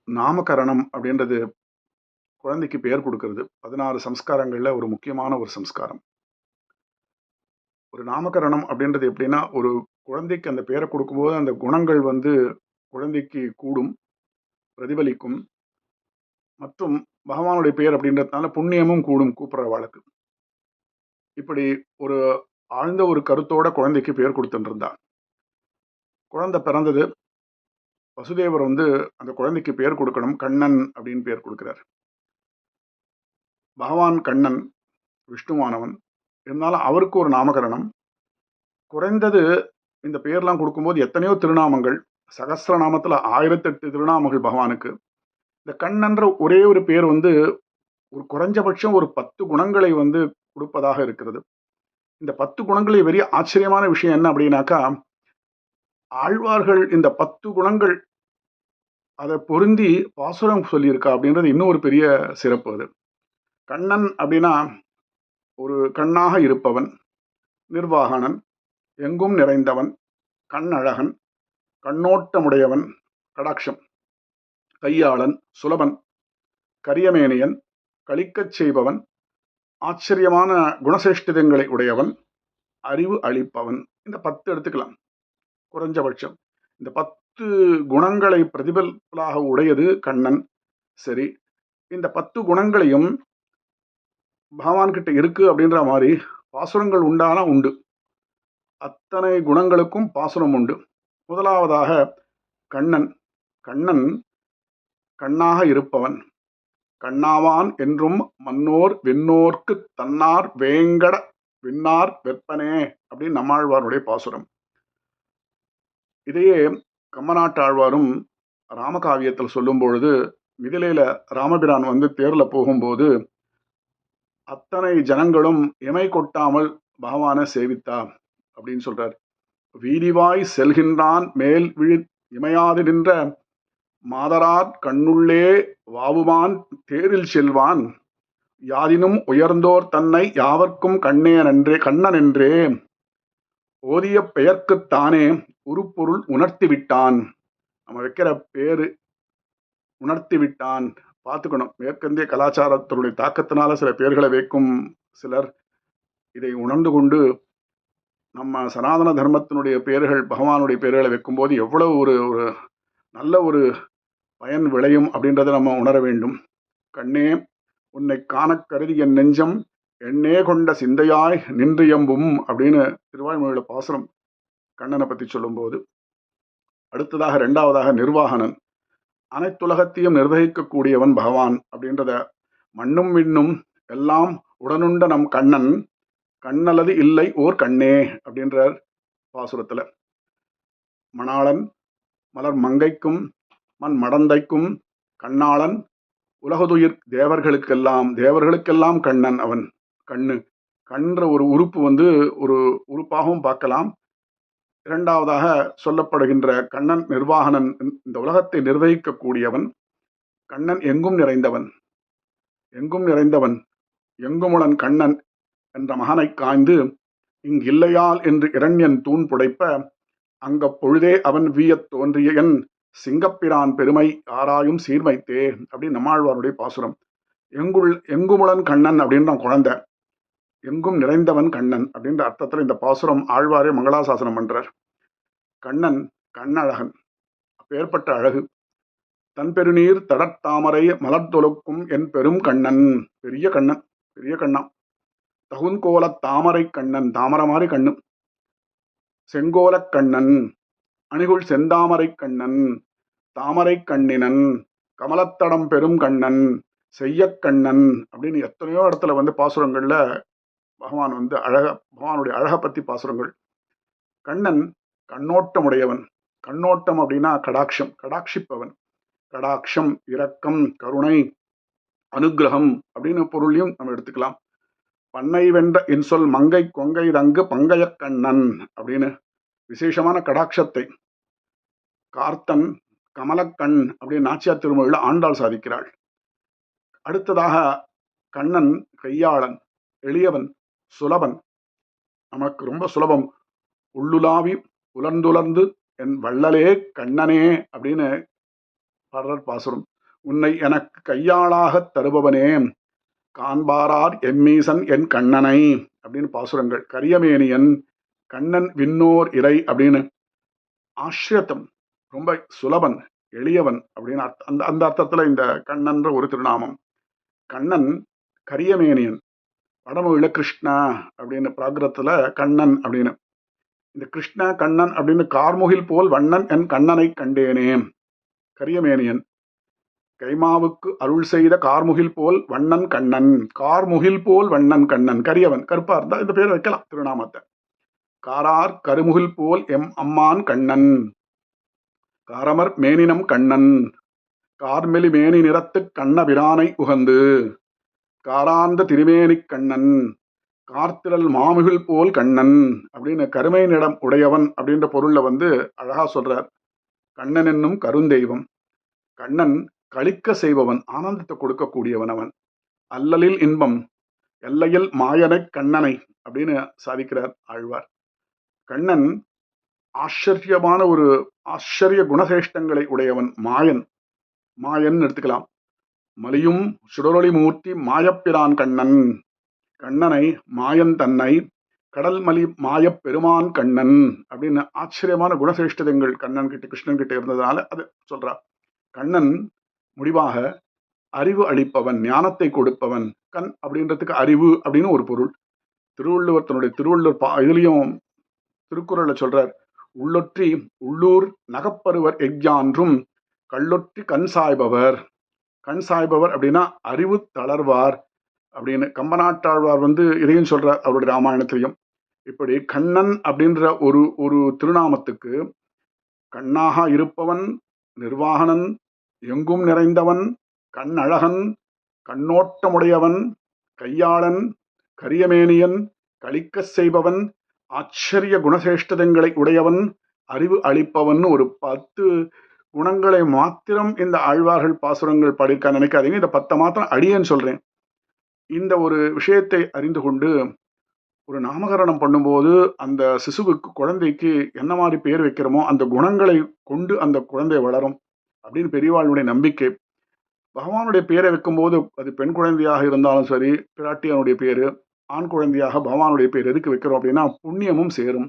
நாமகரணம் அப்படின்றது குழந்தைக்கு பெயர் கொடுக்கிறது. 16 சம்ஸ்காரங்கள்ல ஒரு முக்கியமான ஒரு சம்ஸ்காரம். ஒரு நாமகரணம் அப்படின்றது எப்படின்னா, ஒரு குழந்தைக்கு அந்த பெயரை கொடுக்கும்போது அந்த குணங்கள் குழந்தைக்கு கூடும், பிரதிபலிக்கும். மற்றும் பகவானுடைய பெயர் அப்படின்றதுனால புண்ணியமும் கூடும் கூப்பிடுறவாளுக்கு. இப்படி ஒரு ஆழ்ந்த ஒரு கருத்தோட குழந்தைக்கு பெயர் கொடுத்துட்டு இருந்தா. குழந்தை பிறந்தது. வசுதேவர் அந்த குழந்தைக்கு பெயர் கொடுக்கணும். கண்ணன் அப்படின்னு பெயர் கொடுக்கிறார். பகவான் கண்ணன் விஷ்ணுவானவன். இருந்தாலும் அவருக்கு ஒரு நாமகரணம். குறைந்தது இந்த பெயர்லாம் கொடுக்கும்போது எத்தனையோ திருநாமங்கள், சகஸ்ரநாமத்துல 1008 திருநாமங்கள் பகவானுக்கு. இந்த கண்ணன்ற ஒரே ஒரு பேர் ஒரு குறைஞ்சபட்சம் ஒரு 10 குணங்களை கொடுப்பதாக இருக்கிறது. இந்த 10 குணங்களை பெரிய ஆச்சரியமான விஷயம் என்ன அப்படின்னாக்கா, ஆழ்வார்கள் இந்த 10 குணங்கள் அதை பொருந்தி பாசுரம் சொல்லியிருக்கா அப்படின்றது இன்னும் ஒரு பெரிய சிறப்பு. அது கண்ணன் அப்படின்னா ஒரு கண்ணாக இருப்பவன், நிர்வாகனன், எங்கும் நிறைந்தவன், கண்ணழகன், கண்ணோட்டமுடையவன், கடாட்சம், கையாளன், சுலபன், கரியமேனியன், களிக்கச் செய்பவன், ஆச்சரியமான குணசேஷ்டிதங்களை உடையவன், அறிவு அளிப்பவன். இந்த 10 எடுத்துக்கலாம் குறைஞ்சபட்சம். இந்த 10 குணங்களை பிரதிபலாக உடையது கண்ணன். சரி, இந்த 10 குணங்களையும் பகவான் கிட்ட இருக்கு அப்படின்ற மாதிரி பாசுரங்கள் உண்டு. அத்தனை குணங்களுக்கும் பாசுரம் உண்டு. முதலாவதாக கண்ணன். கண்ணன் கண்ணாக இருப்பவன், கண்ணாவான் என்றும் மன்னோர் விண்ணோர்க்கு தன்னார் வேங்கட விண்ணார் வெப்பனே அப்படின்னு நம்மாழ்வாருடைய பாசுரம். இதையே கம்மநாட்டாழ்வாரும் ராமகாவியத்தில் சொல்லும் பொழுது, மிதிலையில ராமபிரான் தேர்ல போகும்போது அத்தனை ஜனங்களும் இமை கொட்டாமல் பகவானை சேவித்தா அப்படின்னு சொல்றார். வீதிவாய் செல்கின்றான் மேல் விழி இமையாது நின்ற மாதரார் கண்ணுள்ளே வாவுவான் தேரில் செல்வான் யாதினும் உயர்ந்தோர் தன்னை யாவர்க்கும் கண்ணன் என்றே ஓதிய பெயர்க்குத்தானே உருப்பொருள் உணர்த்தி விட்டான். நம்ம வைக்கிற பேரு உணர்த்தி விட்டான். பார்த்துக்கணும், மேற்கந்திய கலாச்சாரத்தினுடைய தாக்கத்தினால சில பேர்களை வைக்கும் சிலர். இதை உணர்ந்து கொண்டு நம்ம சனாதன தர்மத்தினுடைய பேர்கள், பகவானுடைய பேர்களை வைக்கும்போது எவ்வளவு ஒரு ஒரு நல்ல ஒரு பயன் விளையும் அப்படின்றத நம்ம உணர வேண்டும். கண்ணே உன்னை காண கருதி என் நெஞ்சம் எண்ணே கொண்ட சிந்தையாய் நின்று எம்பும் அப்படின்னு திருவாய்மொழியில பாசுரம் கண்ணனை பற்றி சொல்லும்போது. அடுத்ததாக இரண்டாவதாக நிர்வாகனன். அனைத்துலகத்தையும் நிர்வகிக்கக்கூடியவன் பகவான் அப்படின்றத மண்ணும் விண்ணும் எல்லாம் உடனுண்ட நம் கண்ணன் கண்ணல்லது இல்லை ஓர் கண்ணே அப்படின்றார் பாசுரத்துல. மணாளன் மலர் மங்கைக்கும் மண் மடந்தைக்கும் கண்ணாளன் உலகதுயிர் தேவர்களுக்கெல்லாம் கண்ணன் அவன். கண்ன்ற ஒரு உறுப்பு ஒரு உறுப்பாகவும் பார்க்கலாம். இரண்டாவதாக சொல்லப்படுகின்ற கண்ணன் நிர்வாகனன், இந்த உலகத்தை நிர்வகிக்கக்கூடியவன். கண்ணன் எங்கும் நிறைந்தவன் எங்குமுளன் கண்ணன் என்ற மகனை காய்ந்து இங்கில்லையால் என்று இரண்யன் தூண் புடைப்ப அங்க பொழுதே அவன் வீயத் தோன்றிய என் சிங்கப்பிரான் பெருமை ஆராயும் சீர்மைத்தே அப்படின்னு நம்மாழ்வாருடைய பாசுரம். எங்குமுளன் கண்ணன் அப்படின்ற குழந்தை, எங்கும் நிறைந்தவன் கண்ணன் அப்படின்ற அர்த்தத்தில் இந்த பாசுரம் ஆழ்வாரே மங்களாசாசனம் பண்றார். கண்ணன் கண்ணழகன், அப்பேற்பட்ட அழகு. தன் பெருநீர் தடத்தாமரை மலர்தொலுக்கும் என் பெரும் கண்ணன். பெரிய கண்ணன் தகுந்தோல தாமரை கண்ணன், தாமரை மாதிரி கண்ணு. செங்கோலக் கண்ணன், அணிகுள் செந்தாமரை கண்ணன், தாமரை கண்ணினன், கமலத்தடம் பெரும் கண்ணன், செய்யக்கண்ணன் அப்படின்னு எத்தனையோ இடத்துல பாசுரங்கள்ல பகவான் பகவானுடைய அழகை பத்தி பாசுரங்கள். கண்ணன் கண்ணோட்டமுடையவன். கண்ணோட்டம் அப்படின்னா கடாட்சிப்பவன். கடாட்சம், இரக்கம், கருணை, அனுகிரகம் அப்படின்னு பொருளையும் நம்ம எடுத்துக்கலாம். பண்ணை வென்ற இன்சொல் மங்கை கொங்கை தங்கு பங்கைய கண்ணன் அப்படின்னு விசேஷமான கடாட்சத்தை கார்த்தன் கமலக்கண் அப்படின்னு நாச்சியார் திருமொழியில ஆண்டாள் சாதிக்கிறாள். அடுத்ததாக கண்ணன் கையாளன், எளியவன், சுலபன். நமக்கு ரொம்ப சுலபம். உள்ளுலாவி உலர்ந்துலர்ந்து என் வள்ளலே கண்ணனே அப்படின்னு பாடுறார் பாசுரம். உன்னை எனக்கு கையாளாகத் தருபவனே, காண்பாரார் எம்மீசன் என் கண்ணனை அப்படின்னு பாசுரங்கள். கரியமேனியன், கண்ணன் விண்ணோர் இறை அப்படின்னு ஆශ්ரிதம், ரொம்ப சுலபன், எளியவன் அப்படின்னு அந்த அந்த அர்த்தத்துல இந்த கண்ணன்ற ஒரு திருநாமம். கண்ணன் கரியமேனியன், வடமொழியில கிருஷ்ணா அப்படின்னு, பிராகிருதத்துல கண்ணன் அப்படின்னு. இந்த கிருஷ்ண கண்ணன் அப்படின்னு கார்முகில் போல் வண்ணன் என் கண்ணனை கண்டேனே. கரியமேனியன், கைமாவுக்கு அருள் செய்த கார்முகில் போல் வண்ணன் கண்ணன். கார்முகில் போல் வண்ணன் கண்ணன், கரியவன், கருப்பா இருந்தா இந்த பேர் வைக்கலாம் திருநாமத்தை. காரார் கருமுகில் போல் எம் அம்மான் கண்ணன், காரமர் மேனினம் கண்ணன், கார்மெலி மேனி நிறத்துக் கண்ணபிரானை உகந்து, காரார்ந்த திருமேனிக் கண்ணன், கார்த்திரள் மாமுகில் போல் கண்ணன் அப்படின்னு கருமை நிறம் உடையவன் அப்படின்ற பொருள்ல வந்து அழகா சொல்றார். கண்ணன் என்னும் கருந்தெய்வம். கண்ணன் களிக்க செய்பவன், ஆனந்தத்தை கொடுக்கக்கூடியவன் அவன். அல்லலில் இன்பம், எல்லையில் மாயனை கண்ணனை அப்படின்னு சாதிக்கிறார் ஆழ்வார். கண்ணன் ஆச்சரியமான ஒரு ஆச்சரிய குணசேஷ்டங்களை உடையவன், மாயன். மாயன் எடுத்துக்கலாம். மலியும் சுடரொளி மூர்த்தி மாயப்பிரான் கண்ணன். கண்ணனை, மாயன் தன்னை, கடல் மலி மாயப் பெருமான் கண்ணன் அப்படின்னு ஆச்சரியமான குணசேஷ்டங்கள் கண்ணன் கிட்ட கிருஷ்ணன் கிட்ட இருந்ததுனால அது சொல்றார். கண்ணன் முடிவாக அறிவு அளிப்பவன், ஞானத்தை கொடுப்பவன். கண் அப்படின்றதுக்கு அறிவு அப்படின்னு ஒரு பொருள். திருவள்ளுவர் தன்னுடைய இதுலயும் திருக்குறள்ல சொல்றார், உள்ளொற்றி உள்ளூர் நகப்பருவர் எக்யான்றும் கள்ளொற்றி கண் சாய்பவர். கண் சாய்பவர் அப்படின்னா அறிவு தளர்வார் அப்படின்னு கம்பநாட்டாழ்வார் வந்து இதையும் சொல்றார் அவருடைய ராமாயணத்திலையும். இப்படி கண்ணன் அப்படின்ற ஒரு ஒரு திருநாமத்துக்கு கண்ணாக இருப்பவன், நிர்வாகனன், எங்கும் நிறைந்தவன், கண்ணழகன், கண்ணோட்டமுடையவன், கையாளன், கரியமேனியன், களிக்க செய்பவன், ஆச்சரிய குணசேஷ்டதங்களை உடையவன், அறிவு அளிப்பவன், ஒரு 10 குணங்களை மாத்திரம் இந்த ஆழ்வார்கள் பாசுரங்கள் பாடியிருக்கா நினைக்காதீங்க. இந்த 10 மாத்திரம் அடியேன்னு சொல்றேன். இந்த ஒரு விஷயத்தை அறிந்து கொண்டு ஒரு நாமகரணம் பண்ணும்போது அந்த சிசுவுக்கு, குழந்தைக்கு என்ன மாதிரி பேர் வைக்கிறோமோ அந்த குணங்களை கொண்டு அந்த குழந்தை வளரும் அப்படின்னு பெரியவாளுடைய நம்பிக்கை. பகவானுடைய பேரை வைக்கும்போது அது பெண் குழந்தையாக இருந்தாலும் சரி, பிராட்டியனுடைய பேரு, ஆண் குழந்தையாக பகவானுடைய பேர் எதுக்கு வைக்கிறோம் அப்படின்னா புண்ணியமும் சேரும்.